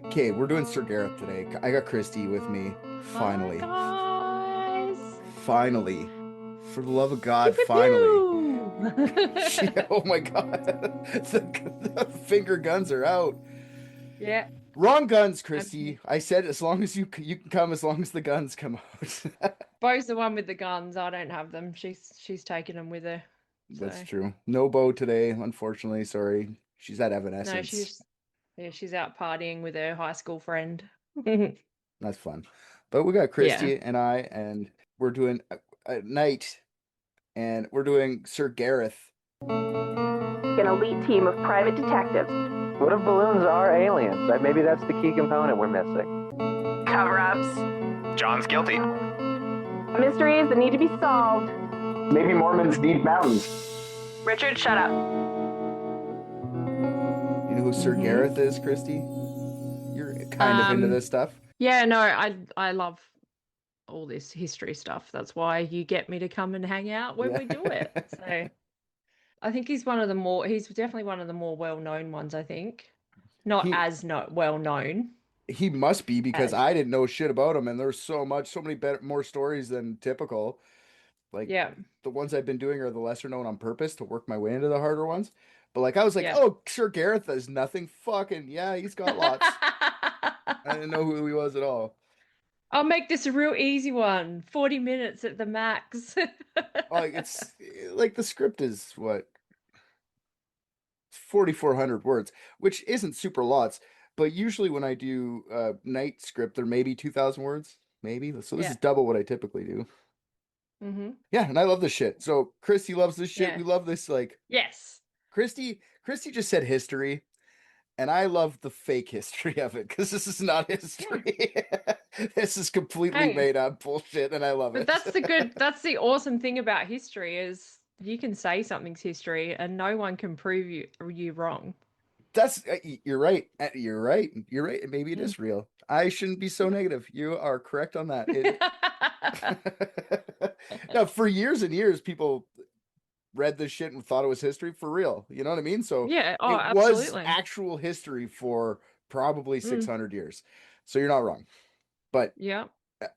Okay, we're doing Sir Gareth today. I got Kristy with me. Hi Finally. guys. Finally. For the love of Pew God, pew finally. pew. Oh my God. The finger guns are out. Yeah. Wrong guns, Um, Kristy. I said as long as you can come, as long as the guns come out. Bo's the one with the guns. I don't have them. She's taking them with her. That's So true. No bow today, unfortunately. Sorry. She's at no, Evanescence. she's out partying with her high school friend. That's fun. But we got Yeah. Kristy and I, and we're doing a night, and we're doing Sir Gareth. An elite team of private detectives. What if balloons are aliens? Maybe that's the key component we're missing. Cover-ups. John's guilty. Mysteries that need to be solved. Maybe Mormons need mountains. Richard, shut up. You know who Sir Gareth is, Kristy? You're kind of into this stuff. Yeah, no, I love all this history stuff. That's why you get me to come and hang out when we do it. So I think he's definitely one of the more well-known ones, I think. Not He as well known he must be because as I didn't know shit about him, and there's so many better, more stories than typical. Like yeah. the ones I've been doing are the lesser known on purpose to work my way into the harder ones. But like I was like, Yeah. oh, Sir Gareth is nothing. Fucking yeah, he's got lots. I didn't know who he was at all. I'll make this a real easy one. 40 minutes at the max. Like it's like the script is what 4,400 words, which isn't super lots. But usually when I do night script, they're maybe 2,000 words, maybe. So this is Yeah. double what I typically do. Mm-hmm. Yeah, and I love this shit. So Kristy loves this shit. Yeah. We love this. Like Yes. Kristy just said history, and I love the fake history of it because this is not Yeah. history. This is completely Hey, made up bullshit, and I love but it. that's the awesome thing about history is you can say something's history and no one can prove you wrong. That's you're right. You're right. You're right. Maybe it Mm. is real. I shouldn't be so negative. You are correct on that. Now, for years and years, people read this shit and thought it was history for real. You know what I mean? So Yeah, oh, it was absolutely. actual history for probably Mm. 600 years. So you're not wrong. But Yeah.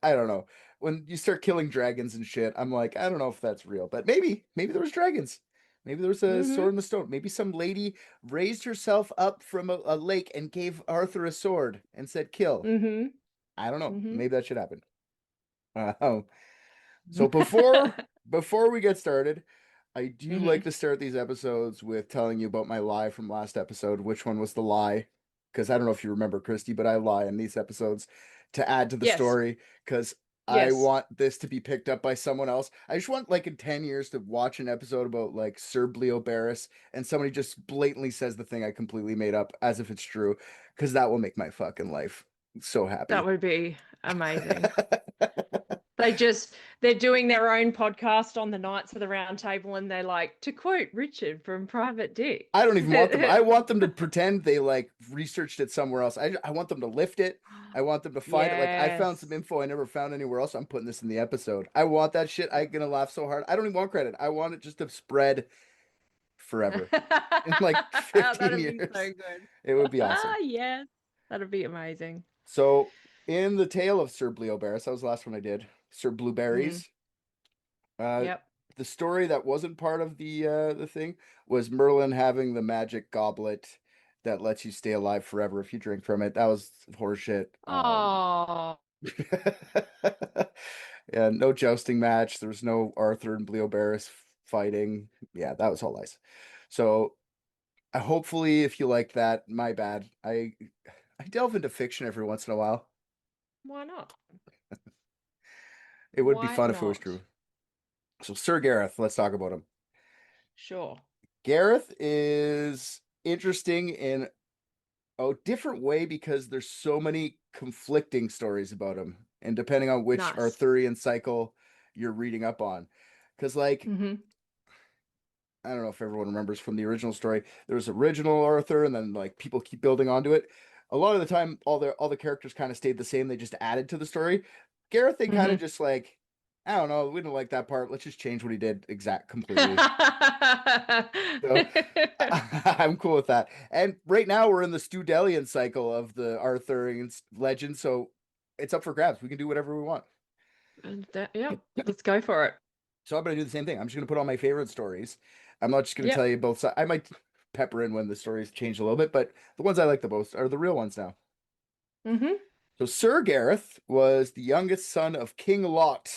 I don't know. When you start killing dragons and shit, I'm like, I don't know if that's real. But maybe there was dragons. Maybe there was a sword Mm-hmm. in the stone. Maybe some lady raised herself up from a lake and gave Arthur a sword and said, kill. Mm-hmm. I don't know. Mm-hmm. Maybe that should happen. Uh, so before we get started, I do like Mm-hmm. to start these episodes with telling you about my lie from last episode. Which one was the lie? Because I don't know if you remember, Kristy, but I lie in these episodes to add to the Yes. story because I Yes. want this to be picked up by someone else. I just want like in 10 years to watch an episode about like Sir Bleobaris and somebody just blatantly says the thing I completely made up as if it's true because that will make my fucking life so That happy. would be amazing. They're doing their own podcast on the Knights of the Round Table and they're like, to quote Richard from Private Dick. I don't even want them. I want them to pretend they like researched it somewhere else. I want them to lift it. I want them to find it. Like I found some Yes. info I never found anywhere else. I'm putting this in the episode. I want that shit. I'm gonna laugh so hard. I don't even want credit. I want it just to spread forever. In like 15 That'd be so years. good. It would be awesome. Yes, that'd be amazing. So in the tale of Sir Bleobaris, that was the last one I did. Sir Mm, Blueberries. Uh yep. the story that wasn't part of the thing was Merlin having the magic goblet that lets you stay alive forever if you drink from it. That was horseshit. Oh, Yeah, no jousting match. There was no Arthur and Bleobaris fighting. Yeah, that was all lies. So hopefully if you like that, my bad. I delve into fiction every once in a while. why not? It would be Why fun if it was not? true. So Sir Gareth, let's talk about him. Sure. Gareth is interesting in a different way because there's so many conflicting stories about him, and depending on which Nice. Arthurian cycle you're reading up on. Because, like, Mm-hmm. I don't know if everyone remembers from the original story, there was original Arthur, and then like people keep building onto it. A lot of the time, all the characters kind of stayed the same. They just added to the story. Gareth, they kind of Mm-hmm. just like, I don't know. We didn't like that part. Let's just change what he did completely. So I'm cool with that. And right now we're in the Studelian cycle of the Arthurian legend, so it's up for grabs. We can do whatever we want. Yeah, let's go for it. So I'm gonna do the same thing. I'm just gonna put all my favorite stories. I'm not just gonna Yep. tell you both sides. I might pepper in when the stories change a little bit, but the ones I like the most are the real ones now. Mm-hmm. So Sir Gareth was the youngest son of King Lot.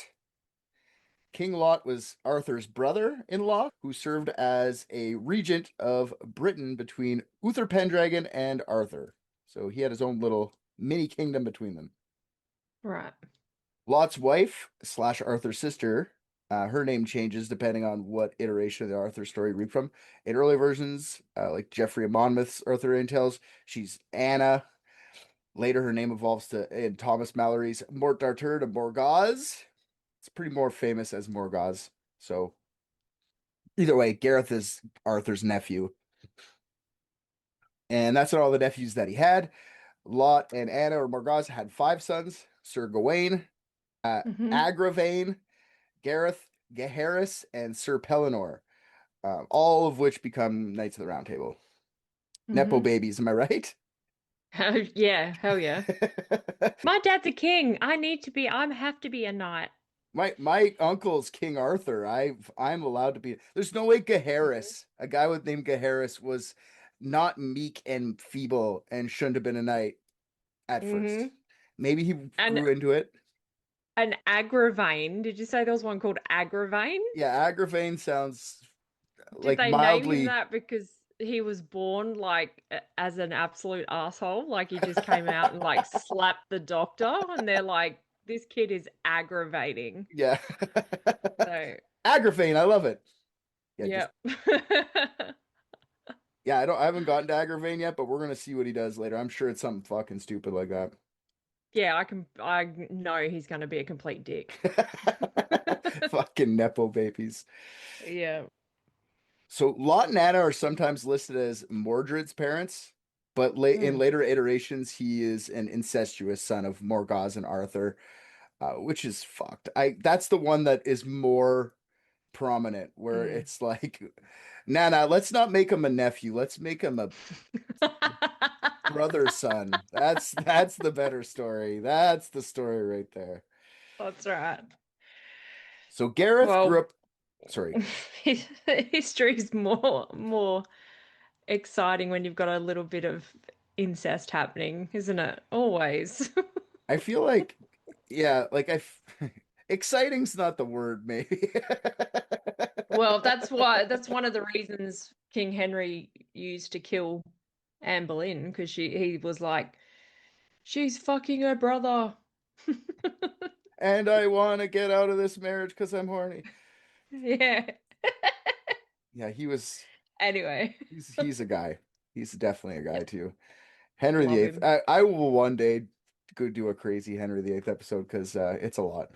King Lot was Arthur's brother-in-law, who served as a regent of Britain between Uther Pendragon and Arthur. So he had his own little mini kingdom between them. Right. Lot's wife / Arthur's sister, her name changes depending on what iteration of the Arthur story you read from. In early versions, like Geoffrey of Monmouth's Arthurian tales, she's Anna. Later, her name evolves to, in Thomas Mallory's Mort d'Arthur de Morgause. It's pretty more famous as Morgause. So either way, Gareth is Arthur's nephew. And that's not all the nephews that he had. Lot and Anna or Morgause had 5 sons: Sir Gawain, Mm-hmm. Agravain, Gareth, Gaheris, and Sir Pellinor, all of which become Knights of the Round Table. Nepo Mm-hmm. babies, am I right? Yeah, hell yeah. My dad's a king. I have to be a knight. My uncle's King Arthur. I'm allowed to be. There's no way Gaheris, a guy with name Gaheris, was not meek and feeble and shouldn't have been a knight at first. Mm-hmm. Maybe he And grew into it. an Agravain. Did you say there was one called Agravain? Yeah, Agravain sounds Did like they name him mildly. that because he was born like as an absolute asshole? Like he just came out and like slapped the doctor, and they're like, "This kid is aggravating." Yeah. So, Agravain, I love it. Yeah, just yep. yeah, I haven't gotten to Agravain yet, but we're gonna see what he does later. I'm sure it's something fucking stupid like that. Yeah, I know he's going to be a complete dick. Fucking Nepo babies. Yeah. So Lot and Anna are sometimes listed as Mordred's parents, but in Mm. later iterations, he is an incestuous son of Morgause and Arthur, which is fucked. That's the one that is more prominent, where Mm. it's like, nah, let's not make him a nephew. Let's make him a brother son. That's the better story. That's the story right there. That's right. So Gareth grew Well, up. Sorry. history's more exciting when you've got a little bit of incest happening, isn't it? Always. I feel like, yeah, like exciting's not the word, maybe. Well, that's one of the reasons King Henry used to kill Anne Boleyn, because he was like, she's fucking her brother. And I want to get out of this marriage because I'm horny. Yeah. Yeah, Anyway, he's a guy. He's definitely a guy yep, too. Henry love VIII. him. I will one day go do a crazy Henry VIII episode because it's a lot.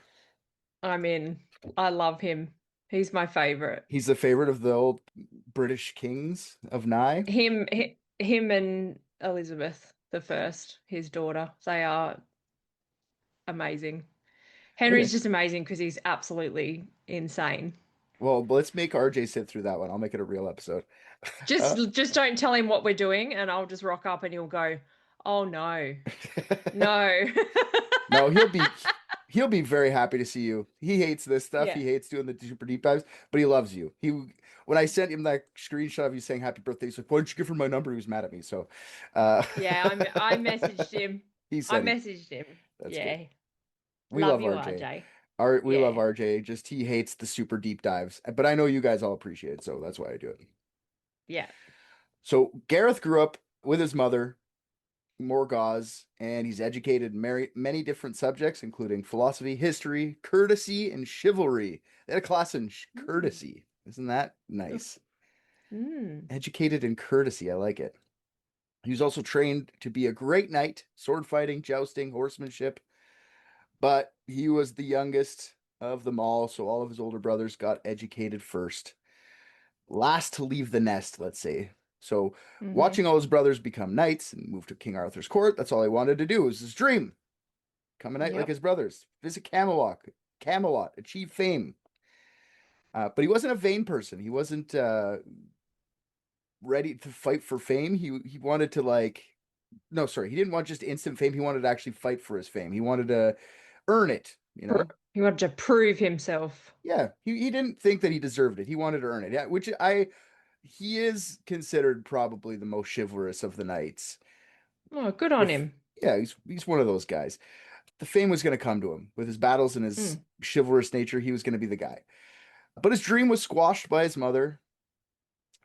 I mean, I love him. He's my favorite. He's the favorite of the old British kings of Nye. Him and Elizabeth the First, his daughter. They are amazing. Henry's Okay. just amazing because he's absolutely insane. Well, let's make RJ sit through that one. I'll make it a real episode. Just don't tell him what we're doing, and I'll just rock up and he'll go, "Oh no. No." No, he'll be very happy to see you. He hates this stuff. Yeah. He hates doing the super deep dives, but he loves you. When I sent him that screenshot of you saying happy birthday, he's like, "Why didn't you give her my number?" He was mad at me. So, Yeah, I messaged him. he I said messaged him. that's Yeah. good. We Love love you, RJ. RJ. We love Yeah. RJ. Just he hates the super deep dives, but I know you guys all appreciate it, so that's why I do it. Yeah. So Gareth grew up with his mother, Morgause, and he's educated in many different subjects, including philosophy, history, courtesy, and chivalry. They had a class in courtesy. Isn't that nice? Mm. Educated in courtesy. I like it. He was also trained to be a great knight, sword fighting, jousting, horsemanship, but he was the youngest of them all, so all of his older brothers got educated first. Last to leave the nest, let's say. So Mm-hmm. watching all his brothers become knights and move to King Arthur's court, that's all he wanted to do. It was his dream. Become a knight like Yep. his brothers. Visit Camelot. Camelot, achieve fame. But he wasn't a vain person. He wasn't ready to fight for fame. He wanted to no, sorry, he didn't want just instant fame. He wanted to actually fight for his fame. He wanted to earn it, you know? He wanted to prove himself. Yeah, he didn't think that he deserved it. He wanted to earn it. Yeah, he is considered probably the most chivalrous of the knights. Oh, good on him. Yeah, he's one of those guys. The fame was going to come to him with his battles and his chivalrous nature. He was going to be the guy. But his dream was squashed by his mother.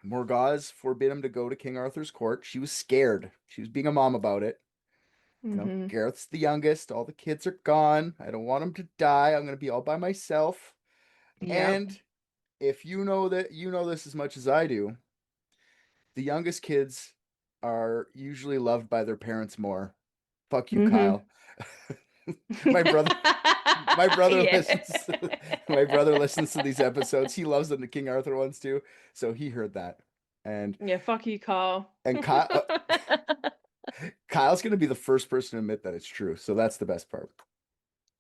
Morgause forbid him to go to King Arthur's court. She was scared. She was being a mom about it. You know, Gareth's the youngest. All the kids are gone. I don't want him to die. I'm going to be all by myself. Yep. And if you know this as much as I do, the youngest kids are usually loved by their parents more. Fuck you, Kyle. my brother listens. My brother listens to these episodes. He loves the King Arthur ones too. So he heard that, and yeah, fuck you, Kyle. And Kyle's gonna be the first person to admit that it's true. So that's the best part.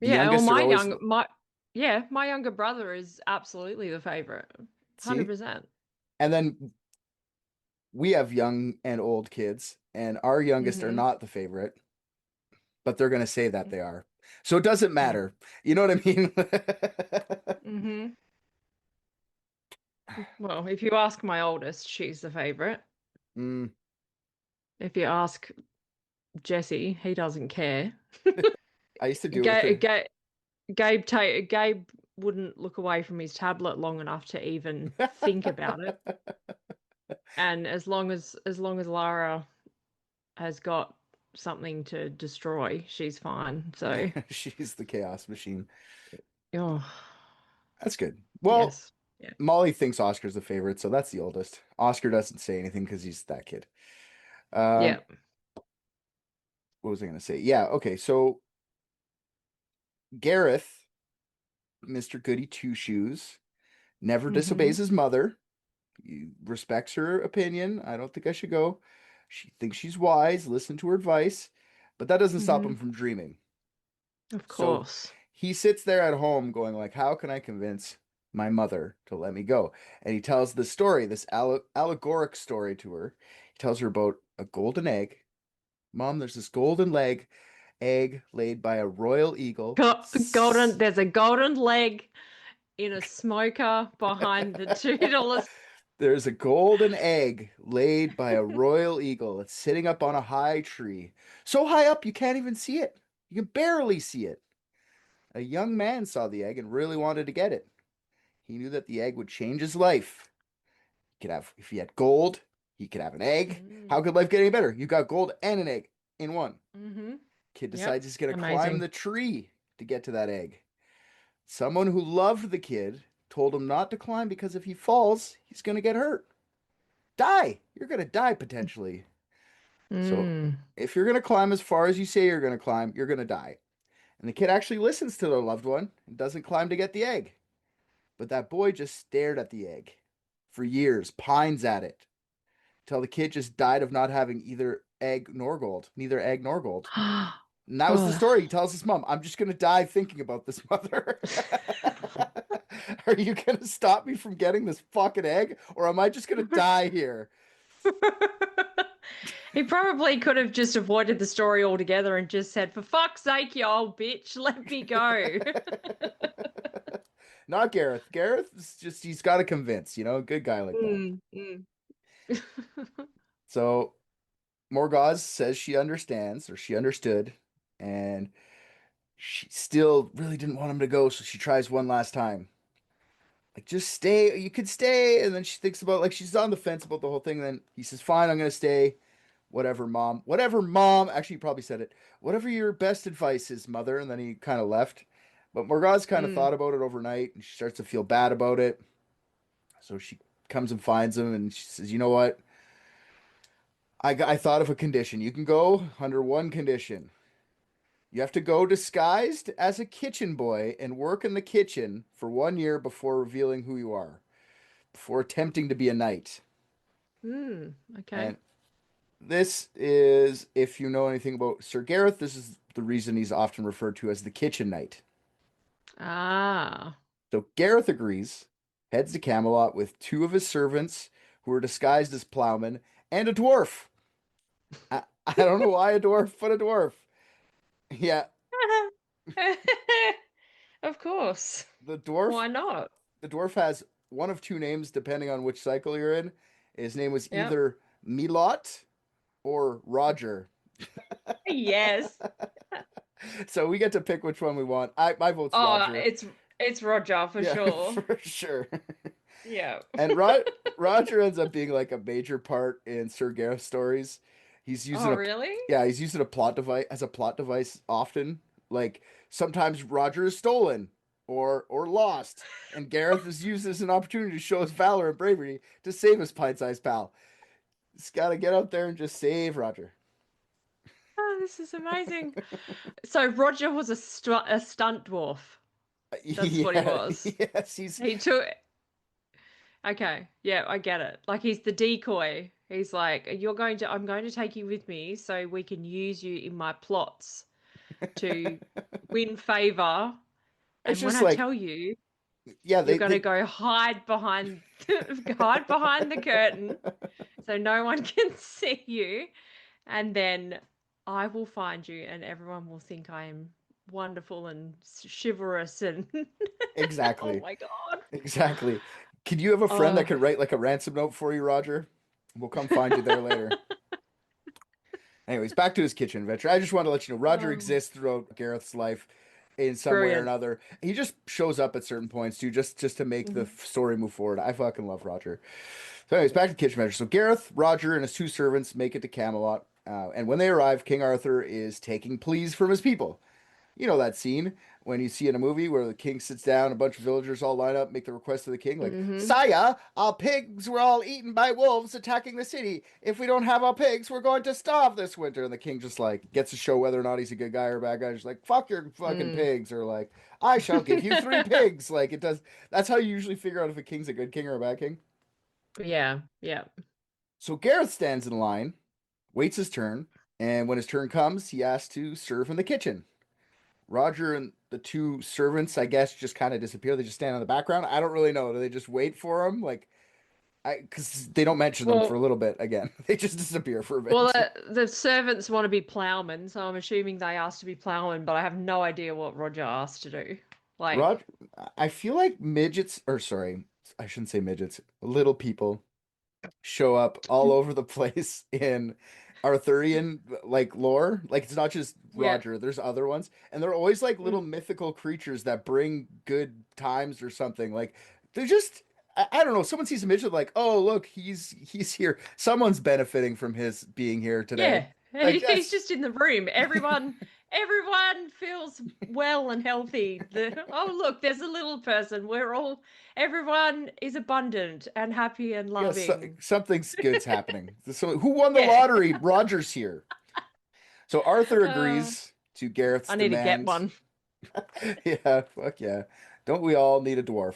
Yeah, well, my younger brother is absolutely the favorite, 100%. And then we have young and old kids, and our youngest are not the favorite, but they're gonna say that they are. So it doesn't matter. You know what I mean? Well, if you ask my oldest, she's the favorite. If you ask Jesse, he doesn't care. I used to do it. Gabe wouldn't look away from his tablet long enough to even think about it. And as long as Lara has got something to destroy, she's fine. So she's the chaos machine. Oh, that's good. Well, yes. Yeah. Molly thinks Oscar's the favorite, so that's the oldest. Oscar doesn't say anything because he's that kid. Yeah. What was I going to say? Yeah. Okay. So Gareth, Mr. Goody Two Shoes, never disobeys his mother. He respects her opinion. I don't think I should go. She thinks she's wise. Listen to her advice, but that doesn't stop him from dreaming. Of course. So he sits there at home going like, how can I convince my mother to let me go? And he tells the story, this allegoric story to her. He tells her about a golden egg. Mom, there's this golden egg laid by a royal eagle. There's a golden leg in a smoker behind the $2. There's a golden egg laid by a royal eagle. It's sitting up on a high tree. So high up you can't even see it. You can barely see it. A young man saw the egg and really wanted to get it. He knew that the egg would change his life. If he had gold, he could have an egg. How could life get any better? You got gold and an egg in one. Kid decides he's going to climb the tree to get to that egg. Someone who loved the kid told him not to climb because if he falls, he's going to get hurt. Die. You're going to die potentially. So if you're going to climb as far as you say you're going to climb, you're going to die. And the kid actually listens to their loved one and doesn't climb to get the egg. But that boy just stared at the egg for years, pines at it, till the kid just died of not having neither egg nor gold. And that was the story. He tells his mom, I'm just going to die thinking about this, mother. Are you going to stop me from getting this fucking egg? Or am I just going to die here? He probably could have just avoided the story altogether and just said, for fuck's sake, you old bitch, let me go. Not Gareth. Gareth is just, he's got to convince, a good guy like that. So Morgause says she understands, or she understood, and she still really didn't want him to go, so she tries one last time. Like, just stay, you could stay. And then she thinks about, she's on the fence about the whole thing. And then he says, fine, I'm going to stay. Whatever, mom. Actually, he probably said it. Whatever your best advice is, mother. And then he kind of left. But Morgause kind of thought about it overnight, and she starts to feel bad about it. So she comes and finds him, and she says, you know what? I thought of a condition. You can go under one condition. You have to go disguised as a kitchen boy and work in the kitchen for 1 year before revealing who you are, before attempting to be a knight. Okay. And this is, if you know anything about Sir Gareth, this is the reason he's often referred to as the kitchen knight. Ah. So Gareth agrees, heads to Camelot with two of his servants who are disguised as plowmen and a dwarf. I don't know why a dwarf, but a dwarf. Yeah, Of course. the dwarf Why not? the dwarf has one of two names depending on which cycle you're in. His name was Yep. either Milot or Roger. Yes. So we get to pick which one we want. My vote's Oh, Roger. it's Roger for Yeah, sure. for sure. Yeah. And Roger ends up being like a major part in Sir Gareth's stories. He's using Oh, really? he's using a plot device as a plot device often. Like sometimes Roger is stolen or lost, and Gareth is used as an opportunity to show his valor and bravery to save his pint-sized pal. He's got to get out there and just save Roger. Oh, this is amazing. So Roger was a stunt dwarf. That's what he was. Yes, he's He took. Okay, yeah, I get it. Like he's the decoy. He's like, I'm going to take you with me so we can use you in my plots to win favor. it's And when just I like tell you, yeah, you're going to go hide behind hide behind the curtain so no one can see you, and then I will find you and everyone will think I am wonderful and chivalrous and oh Exactly. my God. Exactly. Can you have a friend that Oh. could write like a ransom note for you, Roger? We'll come find you there later. Anyways, back to his kitchen adventure. I just wanted to let you know Roger Oh. exists throughout Gareth's life in some way or Brilliant. another. He just shows up at certain points too, just to make the story move forward. I fucking love Roger. So, anyways, back to the kitchen adventure. So Gareth, Roger, and his two servants make it to Camelot, and when they arrive, King Arthur is taking pleas from his people. You know that scene when you see in a movie where the king sits down, a bunch of villagers all line up, make the request of the king, like, Mm-hmm. Sire, our pigs were all eaten by wolves attacking the city. If we don't have our pigs, we're going to starve this winter. And the king just like gets to show whether or not he's a good guy or a bad guy. Just like, fuck your fucking pigs, or like, I shall give you 3 pigs. Like it does. That's how you usually figure out if a king's a good king or a bad king. Yeah, yeah. So Gareth stands in line, waits his turn, and when his turn comes, he asks to serve in the kitchen. Roger and the two servants, I guess, just kind of disappear. They just stand in the background. I don't really know. Do they just wait for him? Like, because they don't mention them for a Well, little bit again. They just disappear for a bit. well, the servants want to be plowmen, so I'm assuming they asked to be plowmen, but I have no idea what Roger asked to do. Like, Roger, I feel like midgets, or sorry, I shouldn't say midgets, little people show up all over the place in Arthurian like lore. Like it's not just yeah. Roger, there's other ones. And they're always like little mythical creatures that bring good times or something. Like they're just I don't know. Someone sees a midget like, oh look, he's here. Someone's benefiting from his being here today. Yeah, I he's just just in the room. Everyone feels well and healthy. Oh, look, there's a little person. Everyone is abundant and happy and yeah, loving. something's good's happening. So, who won the Yeah. lottery? Roger's here. So Arthur Uh, agrees to Gareth's I need to get demand. one. Yeah, fuck yeah. Don't we all need a dwarf?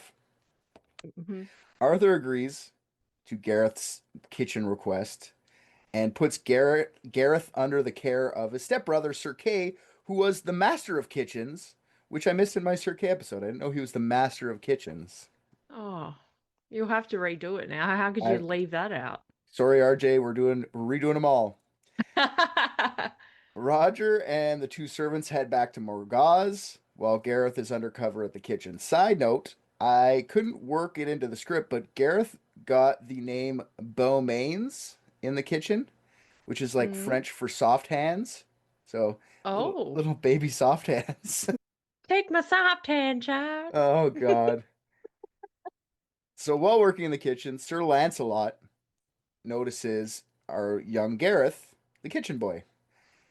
Mm-hmm. Arthur agrees to Gareth's kitchen request and puts Gareth under the care of his stepbrother, Sir Kay, who was the master of kitchens, which I missed in my Sir Kay episode. I didn't know he was the master of kitchens. Oh, you'll have to redo it now. How could you I leave that out? Sorry, RJ, we're redoing them all. Roger and the two servants head back to Morgaz while Gareth is undercover at the kitchen. Side note, I couldn't work it into the script, but Gareth got the name Beaumains in the kitchen, which is like Mm. French for soft hands. So Oh, little baby soft hands. take my soft hand, child. Oh God. So while working in the kitchen, Sir Lancelot notices our young Gareth, the kitchen boy.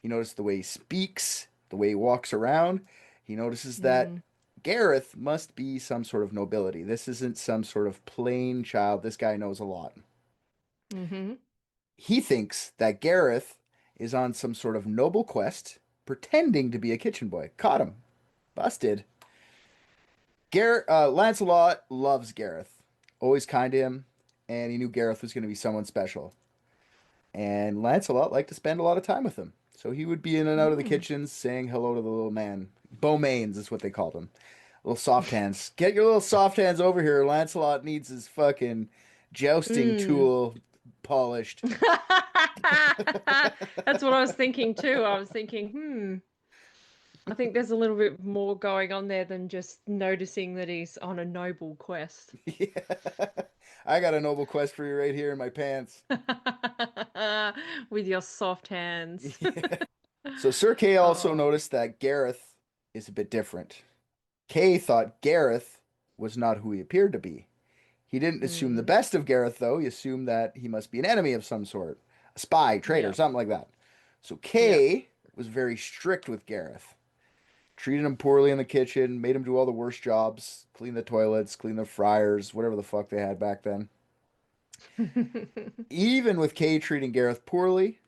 He noticed the way he speaks, the way he walks around. He notices that Mm-hmm. Gareth must be some sort of nobility. This isn't some sort of plain child. This guy knows a lot. Mm-hmm. He thinks that Gareth is on some sort of noble quest, pretending to be a kitchen boy. Caught him. Busted. Lancelot loves Gareth. Always kind to him, and he knew Gareth was going to be someone special. And Lancelot liked to spend a lot of time with him. So he would be in and out of the kitchen saying hello to the little man. Beaumains is what they called him. Little soft hands. Get your little soft hands over here. Lancelot needs his fucking jousting Mm. tool polished. That's what I was thinking too. I was thinking, I think there's a little bit more going on there than just noticing that he's on a noble quest. Yeah. I got a noble quest for you right here in my pants. With your soft hands. Yeah. So Sir Kay also Oh. noticed that Gareth is a bit different. Kay thought Gareth was not who he appeared to be. He didn't assume the Mm. best of Gareth, though. He assumed that he must be an enemy of some sort, a spy, traitor, Yeah. something like that. So Yeah. Kay was very strict with Gareth, treated him poorly in the kitchen, made him do all the worst jobs, clean the toilets, clean the fryers, whatever the fuck they had back then. Even with Kay treating Gareth poorly,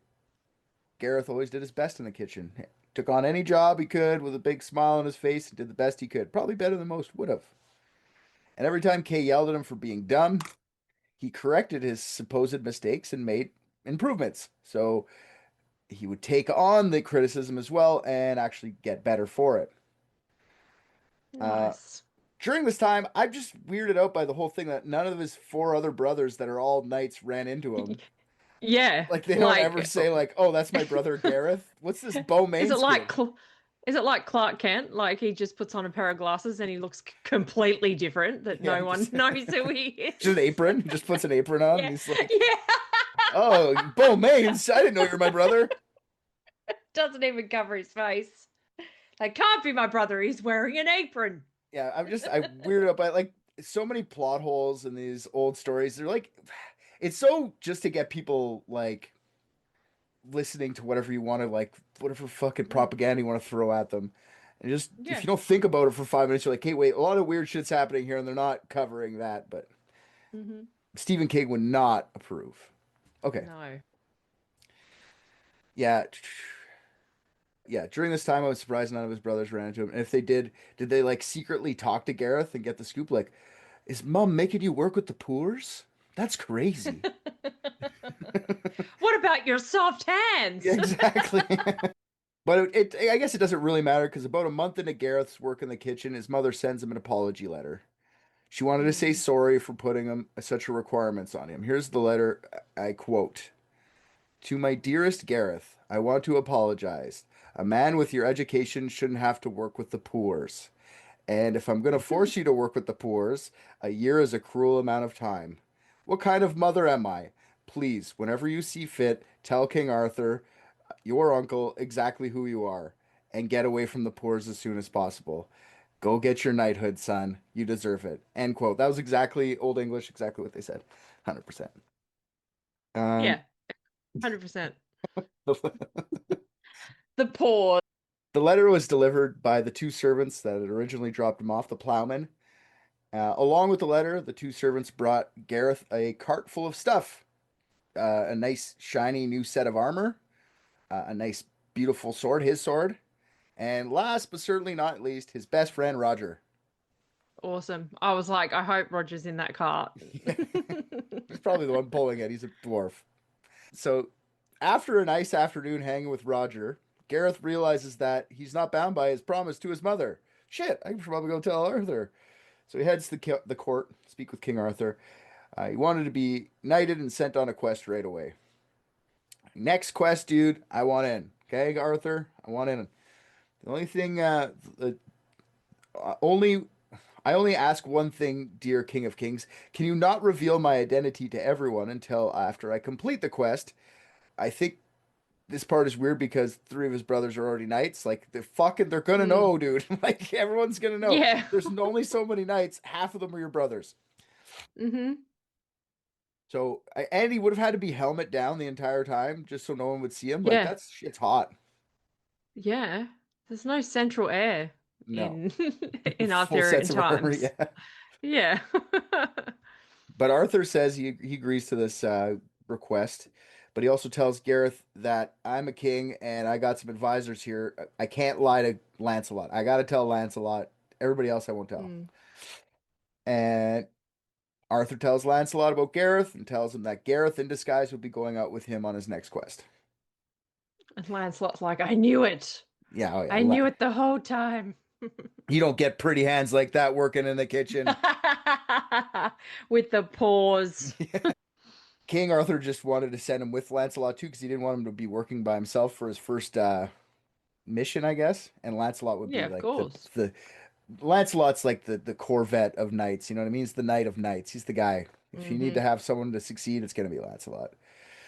Gareth always did his best in the kitchen. Took on any job he could with a big smile on his face and did the best he could. Probably better than most would have. And every time Kay yelled at him for being dumb, he corrected his supposed mistakes and made improvements. So he would take on the criticism as well and actually get better for it. Nice. During this time, I'm just weirded out by the whole thing that none of his four other brothers that are all knights ran into him. Yeah. Like they don't ever say like, "Oh, that's my brother Gareth." What's this Beaumains Is it like kid? is it like Clark Kent? Like he just puts on a pair of glasses and he looks completely different that Yeah, no one knows who he is. Just an apron. He just puts an apron on Yeah. and he's like, Yeah. "Oh, Beaumains, I didn't know you're my brother." Doesn't even cover his face. That can't be my brother. He's wearing an apron. Yeah, I'm weirded out by like so many plot holes in these old stories. They're like, it's so just to get people like listening to whatever you want to like, whatever fucking propaganda you want to throw at them. And just Yeah. if you don't think about it for 5 minutes, you're like, hey, wait, a lot of weird shit's happening here, and they're not covering that. But Mm-hmm. Stephen King would not approve. Okay, No. yeah, yeah. During this time, I was surprised none of his brothers ran into him. And if they did they like secretly talk to Gareth and get the scoop? Like, is Mom making you work with the poors? That's crazy. What about your soft hands? Yeah, exactly. But I guess it doesn't really matter because about a month into Gareth's work in the kitchen, his mother sends him an apology letter. She wanted to say Mm. sorry for putting such requirements on him. Here's the letter. I quote: "To my dearest Gareth, I want to apologize. A man with your education shouldn't have to work with the poors. And if I'm going to force you to work with the poors, a year is a cruel amount of time. What kind of mother am I? Please, whenever you see fit, tell King Arthur, your uncle, exactly who you are, and get away from the poors as soon as possible. Go get your knighthood, son. You deserve it." End quote. That was exactly Old English, exactly what they said. 100%. Yeah. 100%. The The poor. letter was delivered by the two servants that had originally dropped him off, the plowman. Along with the letter, the two servants brought Gareth a cart full of stuff. A nice, shiny new set of armor, a nice, beautiful sword, his sword, and last but certainly not least, his best friend, Roger. Awesome. I was like, I hope Roger's in that cart. He's probably the one pulling it. He's a dwarf. So, after a nice afternoon hanging with Roger, Gareth realizes that he's not bound by his promise to his mother. Shit, I should probably go tell Arthur. So he heads to the court, speak with King Arthur. He wanted to be knighted and sent on a quest right away. Next quest, dude, I want in. Okay, Arthur, I want in. The only thing, only I only ask one thing, dear King of Kings. Can you not reveal my identity to everyone until after I complete the quest? I think this part is weird because three of his brothers are already knights. Like they're gonna Mm. know, dude. Like everyone's gonna know. Yeah. There's only so many knights. Half of them are your brothers. Mm-hmm. So and he would have had to be helmet down the entire time just so no one would see him. Like Yeah. that's shit's hot. Yeah. There's no central air No. in Full sets Arthurian of armor, times. yeah. Yeah. But Arthur says he agrees to this request, but he also tells Gareth that I'm a king and I got some advisors here. I can't lie to Lancelot. I got to tell Lancelot. Everybody else I won't tell. Mm. And Arthur tells Lancelot about Gareth and tells him that Gareth in disguise will be going out with him on his next quest. And Lancelot's like, I knew it. Yeah, oh yeah. I knew it the whole time. You don't get pretty hands like that working in the kitchen. With the paws. King Arthur just wanted to send him with Lancelot too because he didn't want him to be working by himself for his first mission, I guess. And Lancelot would Yeah, be of like course. the Lancelot's like the Corvette of knights. You know what I mean? He's the knight of knights. He's the guy. If you need to have someone to succeed, it's gonna be Lancelot.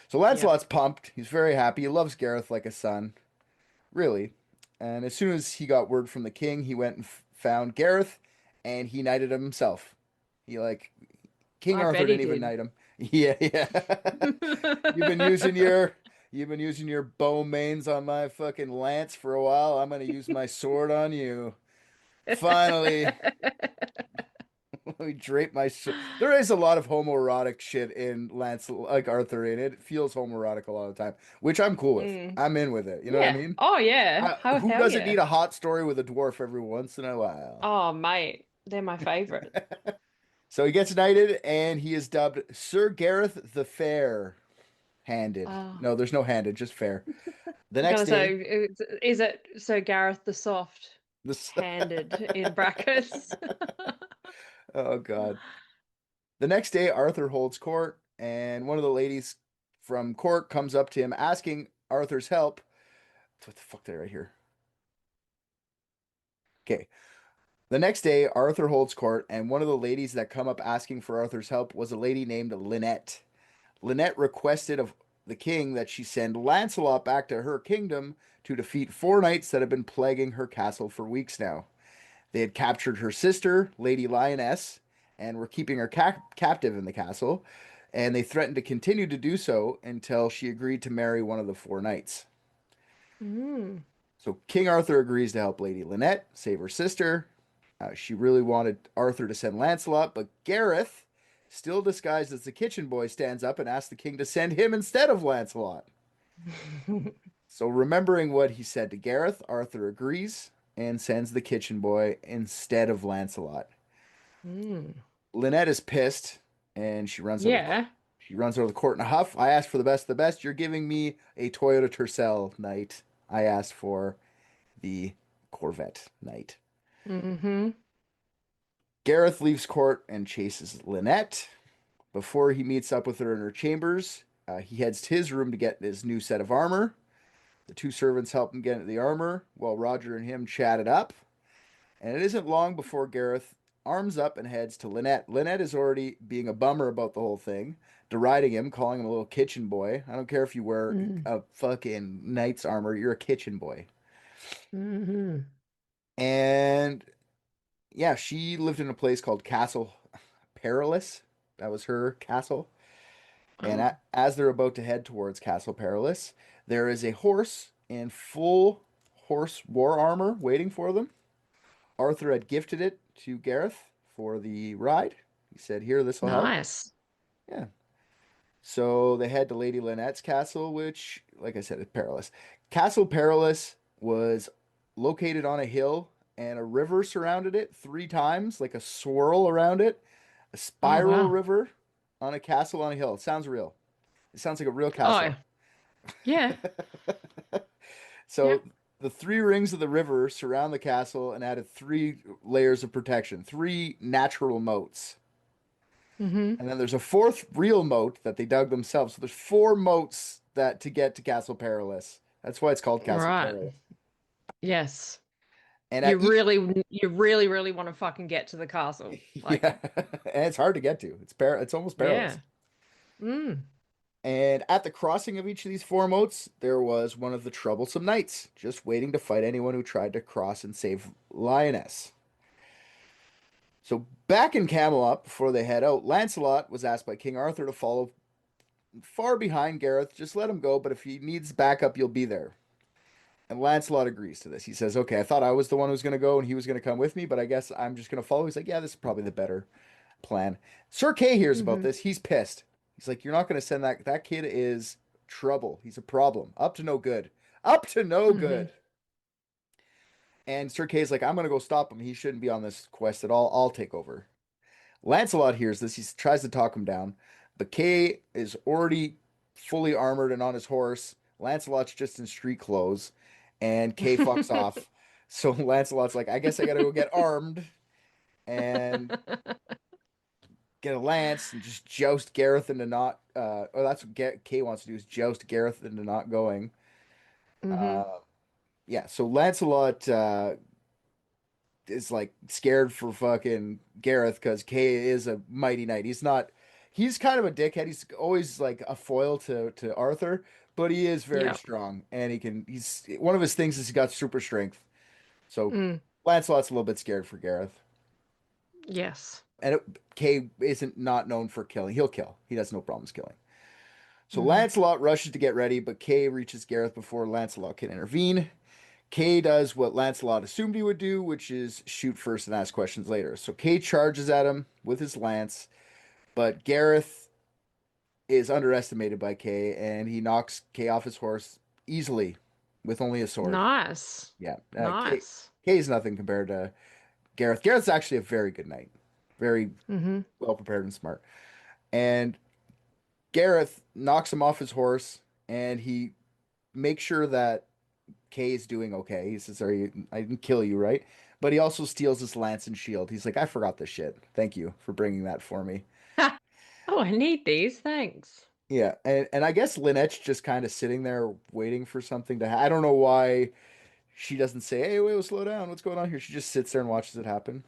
So Yep. Lancelot's pumped. He's very happy. He loves Gareth like a son, really. And as soon as he got word from the king, he went and found Gareth, and he knighted him himself. He like King I Arthur bet he didn't even did. knight him. Yeah, yeah. You've been using your bow mains on my fucking lance for a while. I'm gonna use my sword on you. Finally, let me drape my sword. There is a lot of homoerotic shit in Lance, like Arthur, in it. It feels homoerotic a lot of the time, which I'm cool with. Mm. I'm in with it. You know what I Yeah. mean? Oh yeah. Oh Who hell doesn't need yeah. a hot story with a dwarf every once in a while? Oh mate, they're my favorite. So he gets knighted, and he is dubbed Sir Gareth the Fair. Handed. Oh, No, there's no handed, just fair. The I'm next gonna day, say, is it so Gareth the soft this. handed in brackets? Oh God. The next day, Arthur holds court, and one of the ladies from court comes up to him asking Arthur's help. What the fuck did I write here? Okay. The next day, Arthur holds court, and one of the ladies that come up asking for Arthur's help was a lady named Lynette. Lynette requested of the king that she send Lancelot back to her kingdom to defeat four knights that have been plaguing her castle for weeks now. They had captured her sister, Lady Lioness, and were keeping her captive in the castle, and they threatened to continue to do so until she agreed to marry one of the four knights. Mm. So King Arthur agrees to help Lady Lynette save her sister. She really wanted Arthur to send Lancelot, but Gareth, still disguised as the kitchen boy, stands up and asks the king to send him instead of Lancelot. So, remembering what he said to Gareth, Arthur agrees and sends the kitchen boy instead of Lancelot. Mm. Lynette is pissed and Yeah. she runs out of the court in a huff. I asked for the best of the best. You're giving me a Toyota Tercel, knight. I asked for the Corvette, knight. Mm-hmm. Gareth leaves court and chases Lynette. Before he meets up with her in her chambers, he heads to his room to get his new set of armor. The two servants help him get into the armor while Roger and him chat it up. And it isn't long before Gareth arms up and heads to Lynette. Lynette is already being a bummer about the whole thing, deriding him, calling him a little kitchen boy. I don't care if you wear Mm. a fucking knight's armor, you're a kitchen boy. Mm-hmm. And yeah, she lived in a place called Castle Perilous. That was her castle. And Oh, as they're about to head towards Castle Perilous, there is a horse in full horse war armor waiting for them. Arthur had gifted it to Gareth for the ride. He said, "Here, this will help." nice. Yeah. So they head to Lady Lynette's castle, which, like I said, is perilous. Castle Perilous was located on a hill, and a river surrounded it three times, like a swirl around it. A Oh spiral wow. river on a castle on a hill. It sounds real. It sounds like a real Oh castle. yeah. So Yep. the three rings of the river surround the castle and added three layers of protection, three natural moats. Mm-hmm. And then there's a fourth real moat that they dug themselves. So there's four moats that to get to Castle Perilous. That's why it's called Castle Right. Perilous. Yes. And You at each really want to fucking get to the castle. Like, yeah, and it's hard to get to. It's almost yeah. perilous. Mm. And at the crossing of each of these four moats, there was one of the troublesome knights, just waiting to fight anyone who tried to cross and save Lioness. So back in Camelot, before they head out, Lancelot was asked by King Arthur to follow far behind Gareth. Just let him go, but if he needs backup, you'll be there. And Lancelot agrees to this. He says, "Okay, I thought I was the one who was going to go and he was going to come with me, but I guess I'm just going to follow." He's like, "Yeah, this is probably the better plan." Sir Kay hears about Mm-hmm. this. He's pissed. He's like, "You're not going to send that. That kid is trouble. He's a problem. Up to no good. Up to no Mm-hmm. good." And Sir Kay's like, "I'm going to go stop him. He shouldn't be on this quest at all. I'll take over." Lancelot hears this. He tries to talk him down, but Kay is already fully armored and on his horse. Lancelot's just in street clothes, and Kay fucks off. So Lancelot's like, I guess I gotta go get armed and get a lance and just joust Gareth into not. Oh, that's what Kay wants to do, is joust Gareth into not going. Hmm. Uh, yeah. So Lancelot is like scared for fucking Gareth because Kay is a mighty knight. He's not. He's kind of a dickhead. He's always like a foil to Arthur, but he is very Yeah. strong and he can. He's one of his things is he's got super strength. So Mm. Lancelot's a little bit scared for Gareth. Yes. And Kay isn't not known for killing. He'll kill. He has no problems killing. So Mm. Lancelot rushes to get ready, but Kay reaches Gareth before Lancelot can intervene. Kay does what Lancelot assumed he would do, which is shoot first and ask questions later. So Kay charges at him with his lance, but Gareth is underestimated by Kay, and he knocks Kay off his horse easily with only a sword. Nice. Yeah, Nice. Kay's nothing compared to Gareth. Gareth's actually a very good knight, very Hmm. well prepared and smart. And Gareth knocks him off his horse, and he makes sure that Kay is doing okay. He says, "Sorry, I didn't kill you, right?" But he also steals his lance and shield. He's like, "I forgot this shit. Thank you for bringing that for me." Oh, I need these. Thanks. Yeah, and I guess Lynette's just kind of sitting there waiting for something to I don't know why she doesn't say, "Hey, wait, slow down. What's going on here?" She just sits there and watches it happen.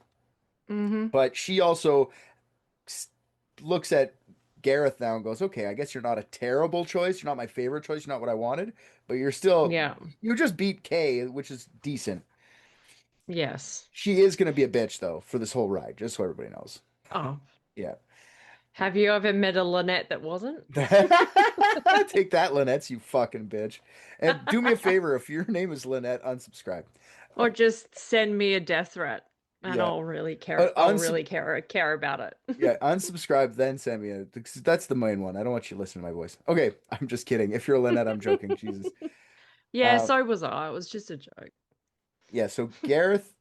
Hmm. But she also s- looks at Gareth now and goes, "Okay, I guess you're not a terrible choice. You're not my favorite choice. You're not what I wanted, but you're still Yeah. you just beat Kay, which is decent." Yes. She is going to be a bitch though for this whole ride, just so everybody knows. Oh, Yeah. have you ever met a Lynette that wasn't? Take that, Lynette, you fucking bitch. And do me a favor, if your name is Lynette, unsubscribe. Or just send me a death threat and Yeah. I'll really care. I'll really care about it. Yeah, unsubscribe, then send me a. That's the main one. I don't want you to listen to my voice. Okay, I'm just kidding. If you're Lynette, I'm joking. Jesus. Yeah, Uh, so was I. It was just a joke. yeah, so Gareth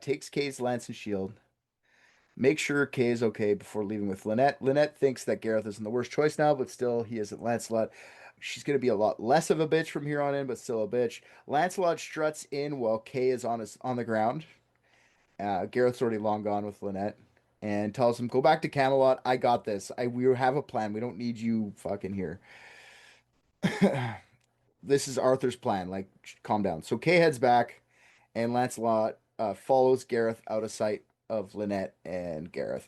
takes Kay's lance and shield. Make sure Kay is okay before leaving with Lynette. Lynette thinks that Gareth isn't the worst choice now, but still, he isn't Lancelot. She's going to be a lot less of a bitch from here on in, but still a bitch. Lancelot struts in while Kay is on the ground. Gareth's already long gone with Lynette and tells him, "Go back to Camelot. I got this. We have a plan. We don't need you fucking here." This is Arthur's plan. Like, calm down. So Kay heads back, and Lancelot follows Gareth out of sight of Lynette and Gareth.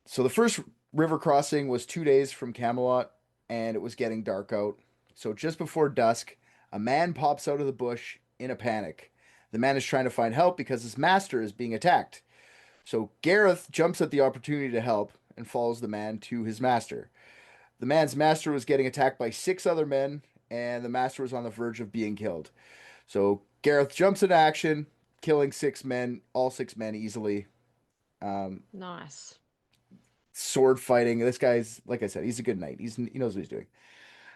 So the first river crossing was 2 days from Camelot, and it was getting dark out. So just before dusk, a man pops out of the bush in a panic. The man is trying to find help because his master is being attacked. So Gareth jumps at the opportunity to help and follows the man to his master. The man's master was getting attacked by 6 other men, and the master was on the verge of being killed. So Gareth jumps into action, killing 6 men, all 6 men easily. Um, Nice. Sword fighting. This guy's, like I said, he's a good knight. He knows what he's doing.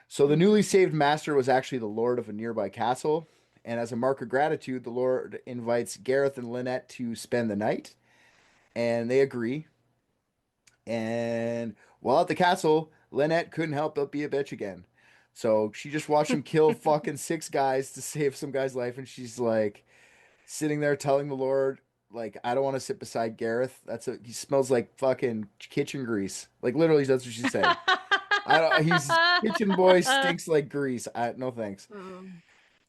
So the Mhm. newly saved master was actually the lord of a nearby castle, and as a mark of gratitude, the lord invites Gareth and Lynette to spend the night, and they agree. And while at the castle, Lynette couldn't help but be a bitch again. So she just watched him kill fucking 6 guys to save some guy's life, and she's like sitting there telling the Lord, like, I don't want to sit beside Gareth. He smells like fucking kitchen grease. Like literally, that's what she's saying. I don't. He's kitchen boy stinks like grease. No thanks. Um,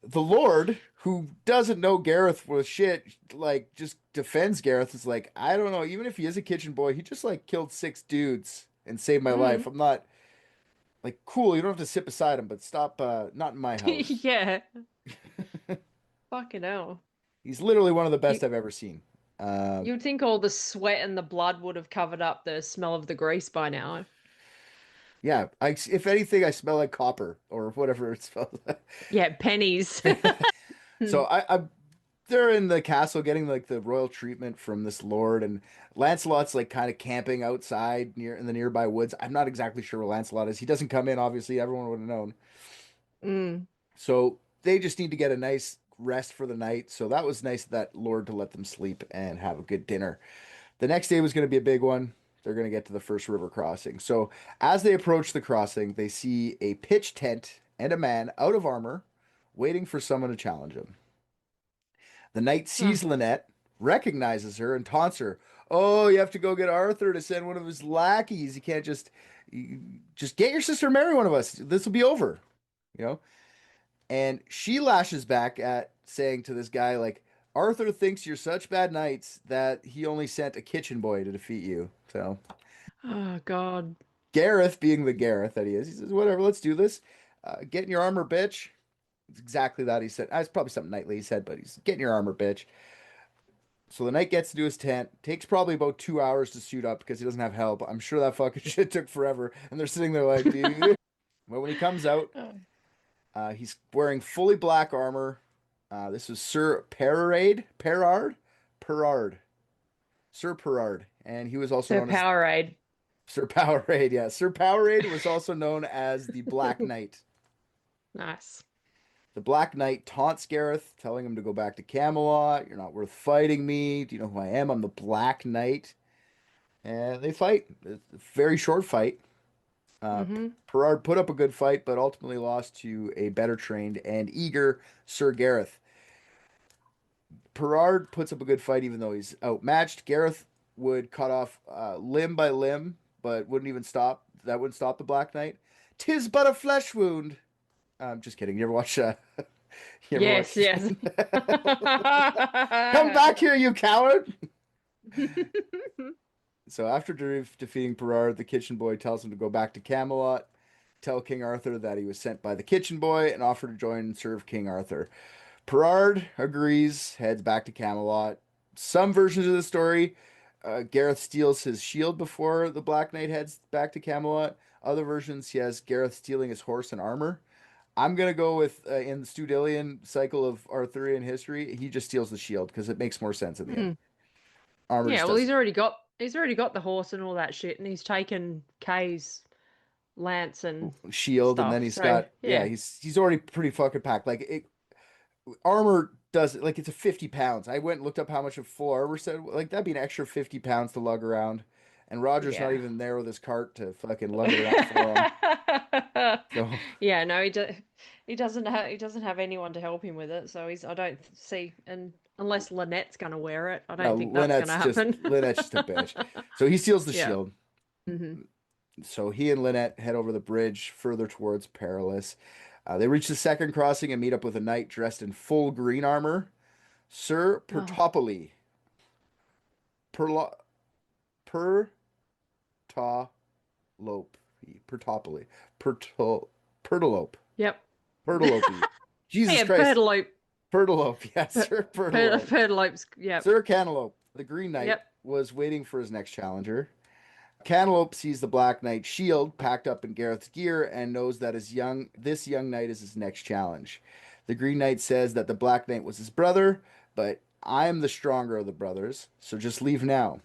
The Lord, who doesn't know Gareth was shit, like just defends Gareth. Is like, I don't know. Even if he is a kitchen boy, he just like killed 6 dudes and saved my life. mm. I'm not like cool. You don't have to sit beside him, but stop. Not in my house. Yeah. Fucking hell. He's literally one of the You best I've ever seen. Um, you'd think all the sweat and the blood would have covered up the smell of the grease by now. yeah. If anything, I smell like copper or whatever it smells like. Yeah, pennies. So they're in the castle getting like the royal treatment from this lord, and Lancelot's like kind of camping outside near in the nearby woods. I'm not exactly sure where Lancelot is. He doesn't come in, obviously, everyone would have known. Mm. So they just need to get a nice rest for the night. So that was nice of that lord to let them sleep and have a good dinner. The next day was going to be a big one. They're going to get to the first river crossing. So as they approach the crossing, they see a pitch tent and a man out of armor waiting for someone to challenge him. The knight sees Lynette, recognizes her, and taunts her. Oh, you have to go get Arthur to send one of his lackeys. You can't just get your sister to marry one of us. This will be over, you know? And she lashes back at saying to this guy, like, Arthur thinks you're such bad knights that he only sent a kitchen boy to defeat you. So Oh God. Gareth, being the Gareth that he says, whatever, let's do this. Get in your armor, bitch. It's exactly that he said. It's probably something knightly he said, but he's get in your armor, bitch. So the knight gets to do his tent. Takes probably about 2 hours to suit up because he doesn't have help. I'm sure that fucking shit took forever. And they're sitting there like, dude. But when he comes out, he's wearing fully black armor. This was Sir Perard, Sir Perard, and he was also So known as Powerade. Sir Powerade. Yeah, Sir Powerade was also known as the Black Knight. Nice. The Black Knight taunts Gareth, telling him to go back to Camelot. You're not worth fighting me. Do you know who I am? I'm the Black Knight. And they fight. It's a very short fight. Perard put up a good fight, but ultimately lost to a better trained and eager Sir Gareth. Perard puts up a good fight, even though he's outmatched. Gareth would cut off limb by limb, but wouldn't even stop. That wouldn't stop the Black Knight. 'Tis but a flesh wound. I'm just kidding. You ever watch? Yes. Come back here, you coward! So after defeating Perard, the kitchen boy tells him to go back to Camelot, tell King Arthur that he was sent by the kitchen boy, and offer to join and serve King Arthur. Perard agrees, heads back to Camelot. Some versions of the story, Gareth steals his shield before the Black Knight heads back to Camelot. Other versions, he has Gareth stealing his horse and armor. I'm gonna go with in the Studillian cycle of Arthurian history, he just steals the shield because it makes more sense in the end. Armor Yeah, just well, doesn't. he's already got the horse and all that shit, and he's taken Kay's lance and Shield, and stuff. then he's So got yeah, he's already pretty fucking packed. Armor does like it's a 50 pounds. I went and looked up how much a full armor said. Like that'd be an extra 50 pounds to lug around. And Roger's not Yeah. even there with his cart to fucking lug it around for him. So Yeah, no, he doesn't have anyone to help him with it. So I don't see, and unless Lynette's gonna wear it, I don't no, think that's gonna happen. Lynette's just a bitch. So he steals the Yeah. shield. Mm-hmm. So he and Lynette head over the bridge further towards Perilous. They reach the second crossing and meet up with a knight dressed in full green armor, Sir Pertopoli. Perlo- Pertolope. Pertopoli. Pertolope. Yep. Pertolope. Jesus Yeah, Christ. Pertolope. Pertolope. Yes, Sir Pertolope. Pertolope's. Yep. Sir Cantaloupe, the Green Knight, was waiting for his next challenger. Cantaloupe sees the Black Knight's shield packed up in Gareth's gear and knows that this young knight is his next challenge. The Green Knight says that the Black Knight was his brother, but I am the stronger of the brothers, so just leave now.